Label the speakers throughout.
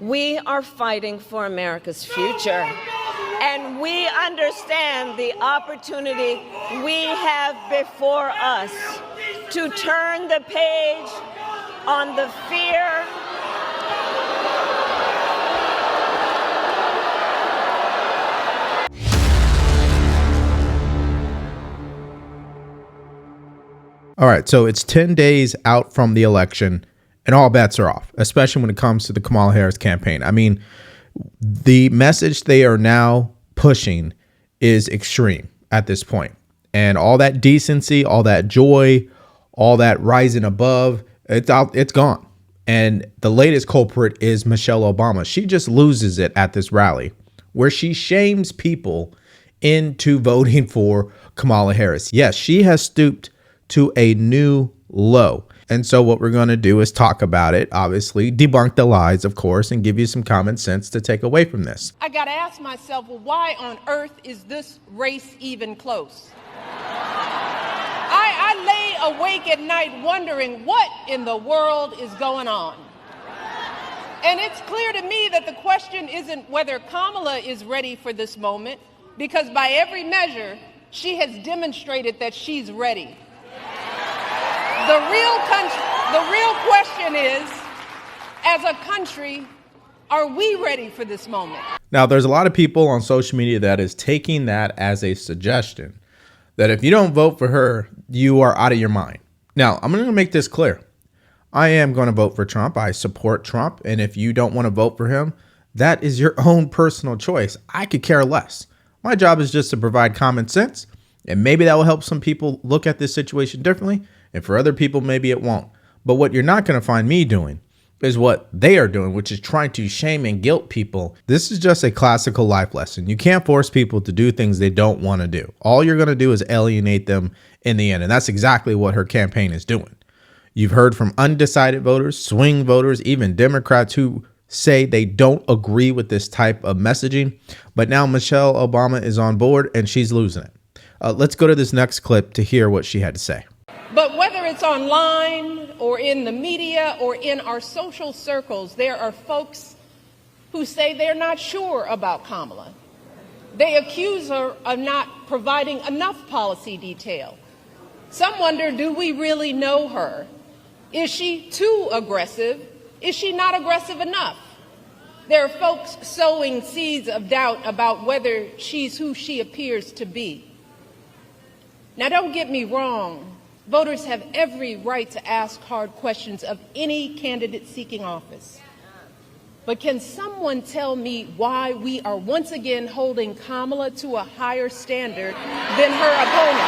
Speaker 1: We are fighting for America's future, and we understand the opportunity we have before us to turn the page on the fear
Speaker 2: All right, so it's 10 days out from the election, and all bets are off, especially when it comes to the Kamala Harris campaign. I mean, the message they are now pushing is extreme at this point. And all that decency, all that joy, all that rising above, it's gone. And the latest culprit is Michelle Obama. She just loses it at this rally where she shames people into voting for Kamala Harris. Yes, she has stooped to a new low. And so what we're going to do is talk about it, obviously, debunk the lies, of course, and give you some common sense to take away from this.
Speaker 3: I got to ask myself, well, why on earth is this race even close? I lay awake at night wondering what in the world is going on. And it's clear to me that the question isn't whether Kamala is ready for this moment, because by every measure, she has demonstrated that she's ready. The real question is, as a country, are we ready for this moment?
Speaker 2: Now, there's a lot of people on social media that is taking that as a suggestion that if you don't vote for her, you are out of your mind. Now, I'm going to make this clear. I am going to vote for Trump. I support Trump. And if you don't want to vote for him, that is your own personal choice. I could care less. My job is just to provide common sense. And maybe that will help some people look at this situation differently. And for other people, maybe it won't. But what you're not going to find me doing is what they are doing, which is trying to shame and guilt people. This is just a classical life lesson. You can't force people to do things they don't want to do. All you're going to do is alienate them in the end. And that's exactly what her campaign is doing. You've heard from undecided voters, swing voters, even Democrats who say they don't agree with this type of messaging. But now Michelle Obama is on board and she's losing it. Let's go to this next clip to hear what she had to say.
Speaker 3: But whether it's online or in the media or in our social circles, there are folks who say they're not sure about Kamala. They accuse her of not providing enough policy detail. Some wonder, do we really know her? Is she too aggressive? Is she not aggressive enough? There are folks sowing seeds of doubt about whether she's who she appears to be. Now, don't get me wrong. Voters have every right to ask hard questions of any candidate seeking office. But can someone tell me why we are once again holding Kamala to a higher standard than her opponent?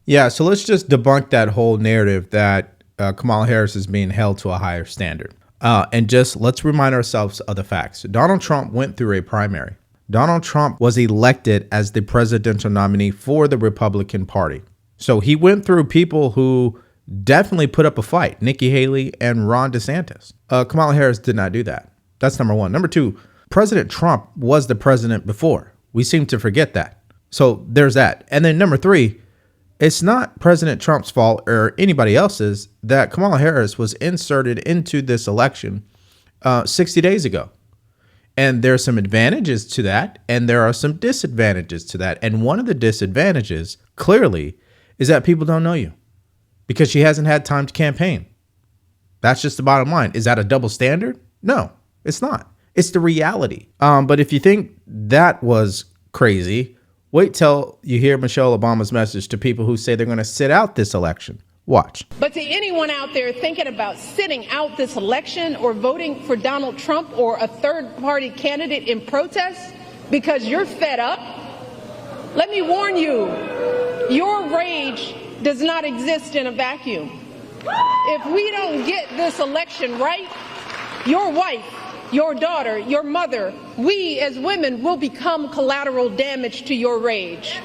Speaker 2: Yeah, so let's just debunk that whole narrative that Kamala Harris is being held to a higher standard. And just let's remind ourselves of the facts. Donald Trump went through a primary. Donald Trump was elected as the presidential nominee for the Republican Party. So he went through people who definitely put up a fight, Nikki Haley and Ron DeSantis. Kamala Harris did not do that. That's number one. Number two, President Trump was the president before. We seem to forget that. So there's that. And then number three, it's not President Trump's fault or anybody else's that Kamala Harris was inserted into this election 60 days ago. And there are some advantages to that, and there are some disadvantages to that. And one of the disadvantages, clearly, is that people don't know you because she hasn't had time to campaign. That's just the bottom line. Is that a double standard? No, it's not. It's the reality. But if you think that was crazy, wait till you hear Michelle Obama's message to people who say they're going to sit out this election. Watch.
Speaker 3: But to anyone out there thinking about sitting out this election or voting for Donald Trump or a third-party candidate in protest because you're fed up, let me warn you, your rage does not exist in a vacuum. If we don't get this election right, your wife, your daughter, your mother, we as women will become collateral damage to your rage.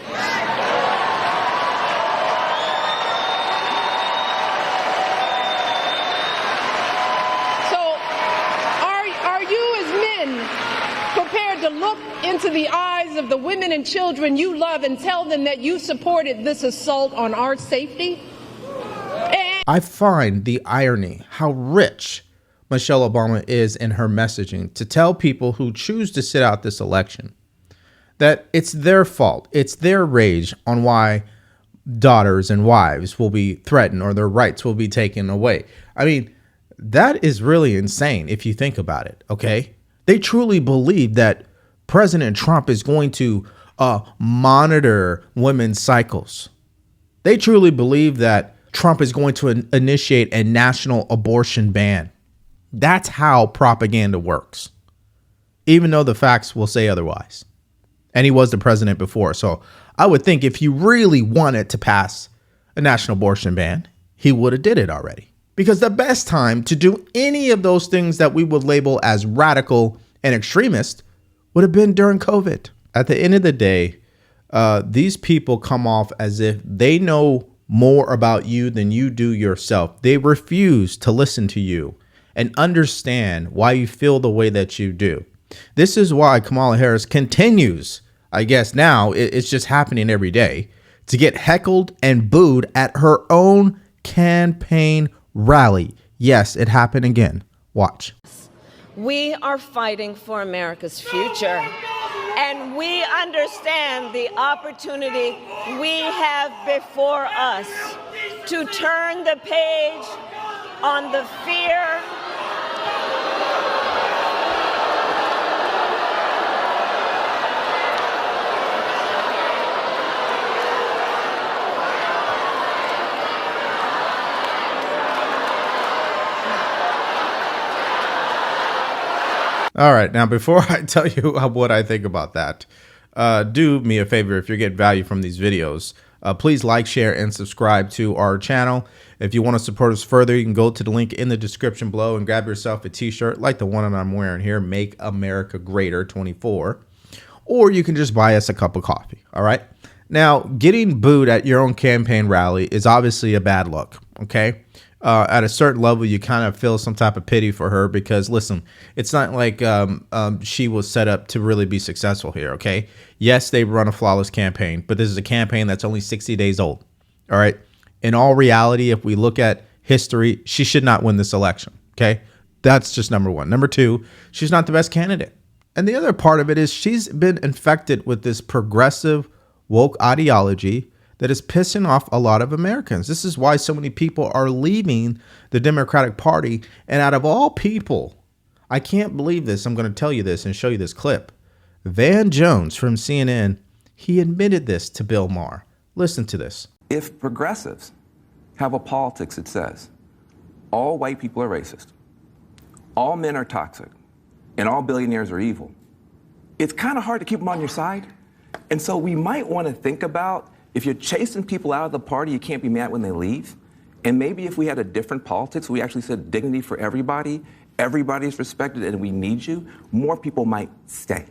Speaker 3: Prepared to look into the eyes of the women and children you love and tell them that you supported this assault on our safety?
Speaker 2: I find the irony how rich Michelle Obama is in her messaging to tell people who choose to sit out this election that it's their fault. It's their rage on why daughters and wives will be threatened or their rights will be taken away. I mean, that is really insane if you think about it, okay? They truly believe that President Trump is going to monitor women's cycles. They truly believe that Trump is going to initiate a national abortion ban. That's how propaganda works, even though the facts will say otherwise. And he was the president before. So I would think if he really wanted to pass a national abortion ban, he would have did it already. Because the best time to do any of those things that we would label as radical and extremist would have been during COVID. At the end of the day, these people come off as if they know more about you than you do yourself. They refuse to listen to you and understand why you feel the way that you do. This is why Kamala Harris continues, I guess now it's just happening every day, to get heckled and booed at her own campaign rally. Yes, it happened again. Watch.
Speaker 1: We are fighting for America's future, and we understand the opportunity we have before us to turn the page on the fear
Speaker 2: All right. Now, before I tell you what I think about that, do me a favor. If you're getting value from these videos, please like, share, and subscribe to our channel. If you want to support us further, you can go to the link in the description below and grab yourself a t-shirt like the one that I'm wearing here, Make America Greater 24. Or you can just buy us a cup of coffee. All right. Now, getting booed at your own campaign rally is obviously a bad look. OK. At a certain level, you kind of feel some type of pity for her because, listen, it's not like she was set up to really be successful here, okay? Yes, they run a flawless campaign, but this is a campaign that's only 60 days old, all right? In all reality, if we look at history, she should not win this election, okay? That's just number one. Number two, she's not the best candidate. And the other part of it is she's been infected with this progressive woke ideology that is pissing off a lot of Americans. This is why so many people are leaving the Democratic Party. And out of all people, I can't believe this. I'm going to tell you this and show you this clip. Van Jones from CNN, he admitted this to Bill Maher. Listen to this.
Speaker 4: If progressives have a politics that says all white people are racist, all men are toxic, and all billionaires are evil, it's kind of hard to keep them on your side. And so we might want to think about, if you're chasing people out of the party, you can't be mad when they leave. And maybe if we had a different politics, we actually said dignity for everybody, everybody's respected, and we need you, more people might stay.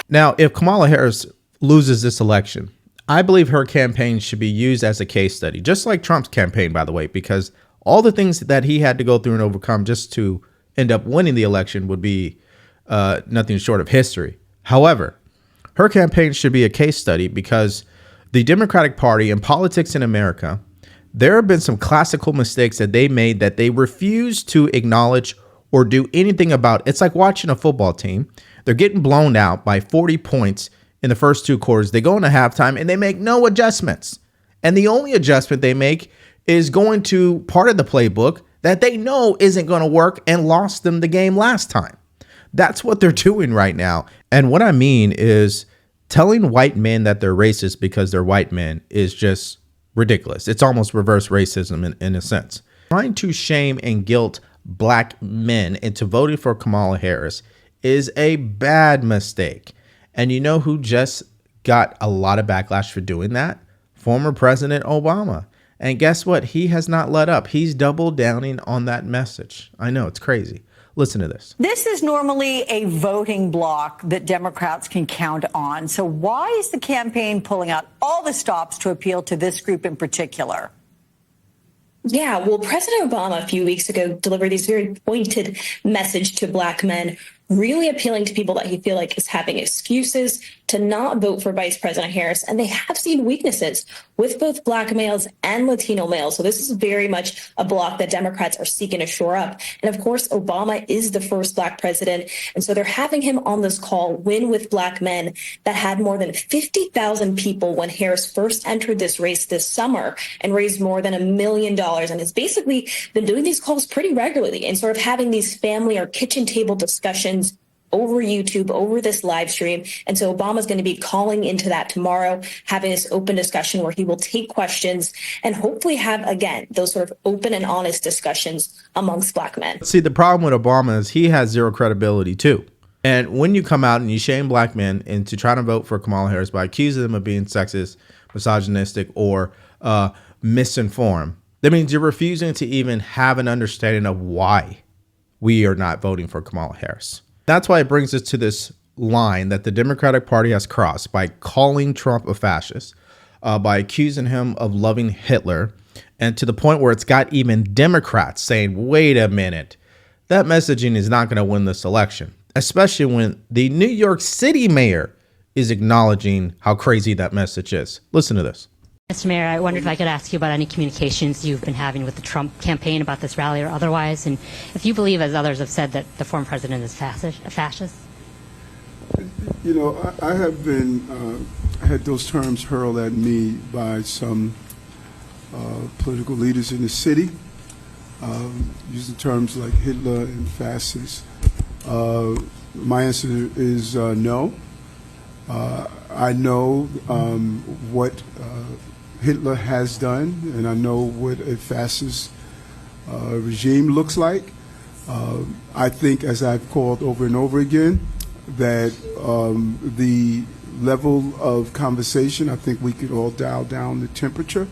Speaker 2: Now, if Kamala Harris loses this election, I believe her campaign should be used as a case study, just like Trump's campaign, by the way, because all the things that he had to go through and overcome just to end up winning the election would be nothing short of history. However, her campaign should be a case study because the Democratic Party and politics in America, there have been some classical mistakes that they made that they refuse to acknowledge or do anything about. It's like watching a football team. They're getting blown out by 40 points in the first two quarters. They go into halftime and they make no adjustments. And the only adjustment they make is going to part of the playbook that they know isn't going to work and lost them the game last time. That's what they're doing right now. And what I mean is, telling white men that they're racist because they're white men is just ridiculous. It's almost reverse racism in a sense. Trying to shame and guilt black men into voting for Kamala Harris is a bad mistake. And you know who just got a lot of backlash for doing that? Former President Obama. And guess what? He has not let up. He's double downing on that message. I know, it's crazy. Listen to this.
Speaker 5: This is normally a voting bloc that Democrats can count on. So why is the campaign pulling out all the stops to appeal to this group in particular?
Speaker 6: Yeah, well, President Obama a few weeks ago delivered these very pointed message to black men, really appealing to people that he feel like is having excuses to not vote for Vice President Harris, and they have seen weaknesses with both Black males and Latino males. So this is very much a block that Democrats are seeking to shore up. And of course, Obama is the first Black president. And so they're having him on this call, Win with Black Men, that had more than 50,000 people when Harris first entered this race this summer and raised more than $1 million. And has basically been doing these calls pretty regularly and sort of having these family or kitchen table discussions over YouTube, over this live stream. And so Obama's going to be calling into that tomorrow, having this open discussion where he will take questions and hopefully have, again, those sort of open and honest discussions amongst Black men.
Speaker 2: See, the problem with Obama is he has zero credibility too. And when you come out and you shame Black men into trying to vote for Kamala Harris by accusing them of being sexist, misogynistic, or misinformed, that means you're refusing to even have an understanding of why we are not voting for Kamala Harris. That's why it brings us to this line that the Democratic Party has crossed by calling Trump a fascist, by accusing him of loving Hitler, and to the point where it's got even Democrats saying, wait a minute, that messaging is not going to win this election, especially when the New York City mayor is acknowledging how crazy that message is. Listen to this.
Speaker 7: Mr. Mayor, I wondered if I could ask you about any communications you've been having with the Trump campaign about this rally or otherwise, and if you believe, as others have said, that the former president is a fascist.
Speaker 8: You know, I have been had those terms hurled at me by some political leaders in the city, using terms like Hitler and fascist. My answer is no. I know what Hitler has done, and I know what a fascist regime looks like. I think, as I've called over and over again, that the level of conversation, I think we could all dial down the temperature.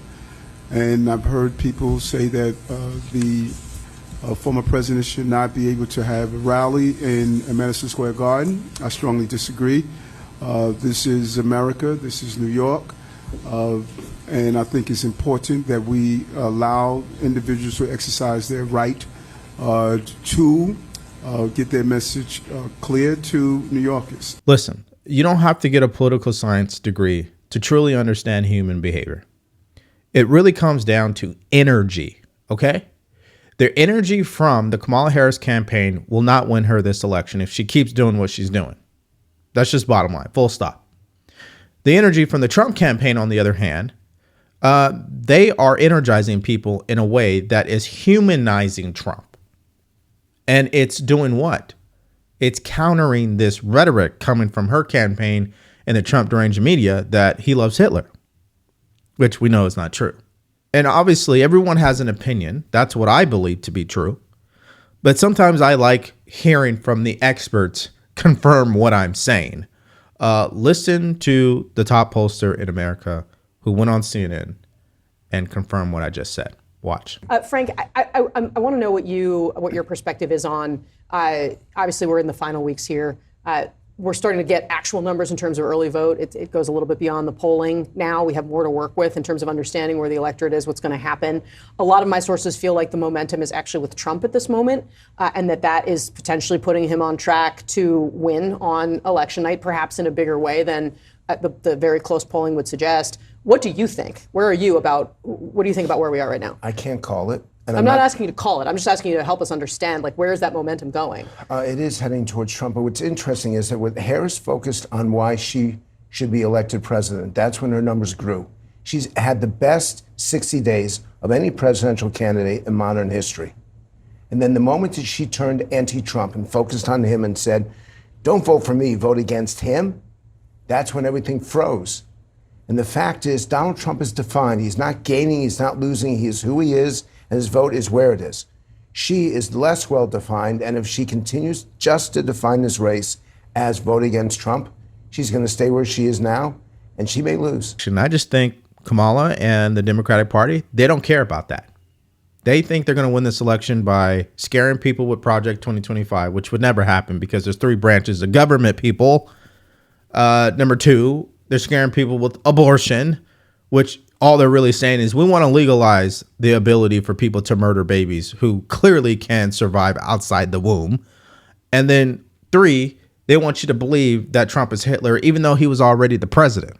Speaker 8: And I've heard people say that the former president should not be able to have a rally in Madison Square Garden. I strongly disagree. This is America. This is New York. And I think it's important that we allow individuals to exercise their right to get their message clear to New Yorkers.
Speaker 2: Listen, you don't have to get a political science degree to truly understand human behavior. It really comes down to energy, okay? The energy from the Kamala Harris campaign will not win her this election if she keeps doing what she's doing. That's just bottom line, full stop. The energy from the Trump campaign, on the other hand, they are energizing people in a way that is humanizing Trump. And it's doing what? It's countering this rhetoric coming from her campaign and the Trump deranged media that he loves Hitler, which we know is not true. And obviously, everyone has an opinion. That's what I believe to be true. But sometimes I like hearing from the experts confirm what I'm saying. Listen to the top pollster in America who went on CNN and confirmed what I just said. Watch.
Speaker 9: Frank, I want to know what your perspective is on. Obviously, we're in the final weeks here. We're starting to get actual numbers in terms of early vote. It goes a little bit beyond the polling now. We have more to work with in terms of understanding where the electorate is, what's going to happen. A lot of my sources feel like the momentum is actually with Trump at this moment, and that is potentially putting him on track to win on election night, perhaps in a bigger way than the very close polling would suggest. What do you think? What do you think about where we are right now?
Speaker 10: I can't call it. And
Speaker 9: I'm not asking you to call it. I'm just asking you to help us understand, where is that momentum going?
Speaker 10: It is heading towards Trump. But what's interesting is that when Harris focused on why she should be elected president, that's when her numbers grew. She's had the best 60 days of any presidential candidate in modern history. And then the moment that she turned anti-Trump and focused on him and said, don't vote for me, vote against him, that's when everything froze. And the fact is, Donald Trump is defined. He's not gaining, he's not losing, he is who he is, and his vote is where it is. She is less well-defined, and if she continues just to define this race as vote against Trump, she's going to stay where she is now, and she may lose.
Speaker 2: And I just think Kamala and the Democratic Party, they don't care about that. They think they're going to win this election by scaring people with Project 2025, which would never happen because there's 3 branches of government, people. Number 2, they're scaring people with abortion, which all they're really saying is we want to legalize the ability for people to murder babies who clearly can survive outside the womb. And then 3, They want you to believe that Trump is Hitler, even though he was already the president.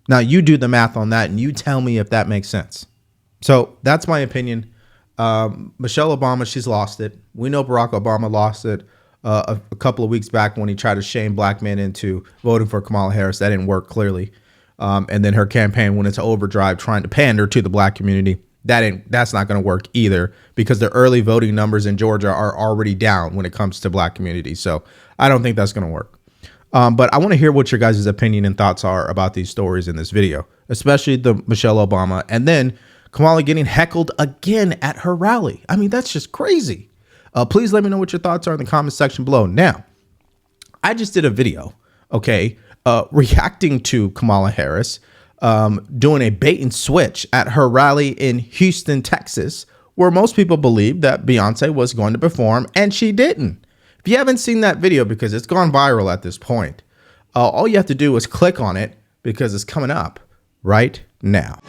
Speaker 2: Now, you do the math on that and you tell me if that makes sense. So that's my opinion. Michelle Obama, she's lost it. We know Barack Obama lost it a couple of weeks back when he tried to shame black men into voting for Kamala Harris. That didn't work, clearly. And then her campaign went into overdrive trying to pander to the black community. That's not going to work either, because the early voting numbers in Georgia are already down when it comes to black communities. So I don't think that's going to work. But I want to hear what your guys' opinion and thoughts are about these stories in this video, especially the Michelle Obama and then Kamala getting heckled again at her rally. I mean, that's just crazy. Please let me know what your thoughts are in the comment section below. Now, I just did a video, okay, reacting to Kamala Harris doing a bait and switch at her rally in Houston, Texas, where most people believed that Beyonce was going to perform, and she didn't. If you haven't seen that video, because it's gone viral at this point, all you have to do is click on it, because it's coming up right now.